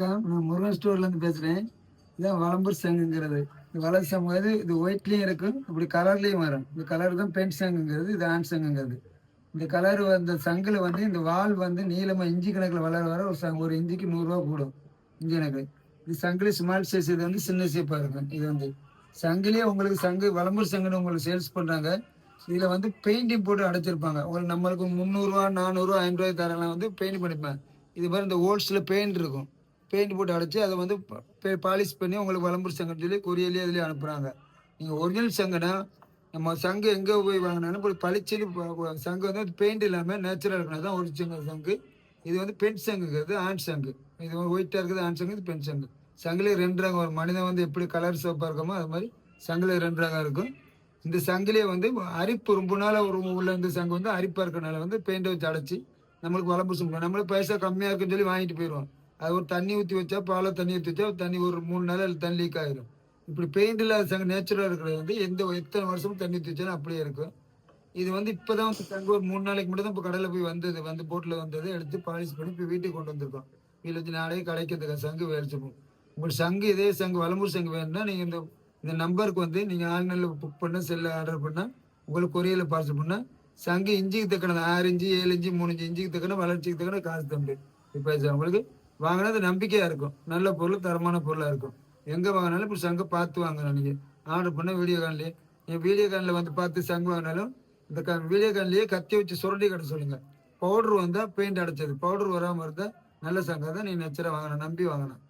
நான் முருகன் ஸ்டோர்லேருந்து பேசுகிறேன். இதான் வலம்பூர் சங்குங்கிறது. இந்த வலது சங்கு இது ஒயிட்லேயும் இருக்கும், இப்படி கலர்லேயும் வரும். இந்த கலர் தான் பெண் சங்குங்கிறது, இது ஆண் சங்குங்கிறது. இந்த கலர் இந்த சங்கில் இந்த வால் நீளமாக இஞ்சி கணக்கில் வளர வர ஒரு இஞ்சிக்கு ரூ. 100 கூடும். இஞ்சி கணக்கு. இது சங்கிலி ஸ்மால் சைஸ், இது சின்ன ஷேப்பாக இருக்கும். இது சங்கிலே உங்களுக்கு சங்கு வலம்பூர் சங்குன்னு உங்களுக்கு சேல்ஸ் பண்ணுறாங்க. இதில் பெயிண்டிங் போட்டு அடைச்சிருப்பாங்க. உங்களுக்கு நம்மளுக்கு ரூ. 300 400 500 தரலாம் பெயிண்ட் பண்ணிப்பேன். இது மாதிரி இந்த ஹோல்ஸில் பெயிண்ட் இருக்கும். பெயிண்ட் போட்டு அடைச்சி அதை பாலிஷ் பண்ணி உங்களுக்கு வலம்பூர் சங்குன்னு சொல்லி கொரியர்லேயே இதுலேயே அனுப்புகிறாங்க. நீங்கள் ஒரிஜினல் சங்குனா நம்ம சங்கு எங்கே போய் வாங்கினாலும் போய் பளிச்சுன்னு சங்கு பெயிண்ட் இல்லாமல் நேச்சுரல் இருக்கணும் தான் ஒரிஜினல் சங்கு. இது பெண் சங்குங்கிறது ஆண் சங்கு. இது ஒயிட்டாக இருக்குது ஆண் சங்கு, இது பெண் சங்கு. சங்கிலே 2 ரகம். ஒரு மனிதன் எப்படி கலர் சிவப்பாக இருக்கமோ அது மாதிரி சங்கிலே 2 ரகம் இருக்கும். இந்த சங்கிலே அரிப்பு ரொம்ப நாள் உள்ள இந்த சங்கு அரிப்பாக இருக்கிறனால பெயிண்டை வச்சு அடைச்சி நம்மளுக்கு வலம்பூர் சங்கு நம்மளுக்கு பைசா கம்மியாக இருக்குன்னு சொல்லி வாங்கிட்டு போயிடுவோம். அது ஒரு தண்ணி ஊற்றி வச்சா பாலை தண்ணி ஊற்றி வச்சா தண்ணி ஒரு 3 நாள் தண்ணி லீக் ஆகிடும். இப்படி பெயிண்ட் இல்லாத சங்கு நேச்சுரலாக இருக்கிறது எத்தனை வருஷமும் தண்ணி ஊற்றி வச்சாலும் அப்படியே இருக்கும். இது இப்போ தான் சங்கு ஒரு 3 நாளைக்கு மட்டும் தான் இப்போ கடையில் போய் வந்தது போட்டில் வந்தது எடுத்து பாலிஷ் பண்ணி இப்போ வீட்டுக்கு கொண்டு வந்திருக்கோம். வீட்டில் வச்சு நாளைக்கு கடைக்கிறதுக்கு சங்கு வேலைச்சுப்போம். உங்களுக்கு சங்கு இதே சங்கு வலம்பூர் சங்கு வேணும்னா நீங்கள் இந்த நம்பருக்கு நீங்கள் ஆன்லைனில் புக் பண்ண செல்லில் ஆர்டர் பண்ணால் உங்களுக்கு கொரியரில் பார்சல் பண்ணால் சங்கு இஞ்சிக்கு தக்கன 6 இன்ச்சு 7 இன்ச்சு 3 இன்ச்சு இஞ்சிக்கு தக்கன வளர்ச்சிக்கு தக்கன காசு தம்பி. இப்போ உங்களுக்கு வாங்கினது நம்பிக்கையாக இருக்கும். நல்ல பொருள், தரமான பொருளாக இருக்கும். எங்கே வாங்கினாலும் இப்போ சங்கு பார்த்து வாங்கணும். நீங்கள் ஆர்டர் பண்ண வீடியோ கான்லேயே வீடியோ கானில் பார்த்து சங்கு வாங்கினாலும் இந்த வீடியோ கான்லேயே கத்தி வச்சு சுரண்டி கட்ட சொல்லுங்கள். பவுட்ரு வந்தால் பெயிண்ட் அடைச்சது, பவுட்ரு வராமல் இருந்தால் நல்ல சங்காக தான் நீங்கள் நெச்சராக வாங்கணும், நம்பி வாங்கணும்.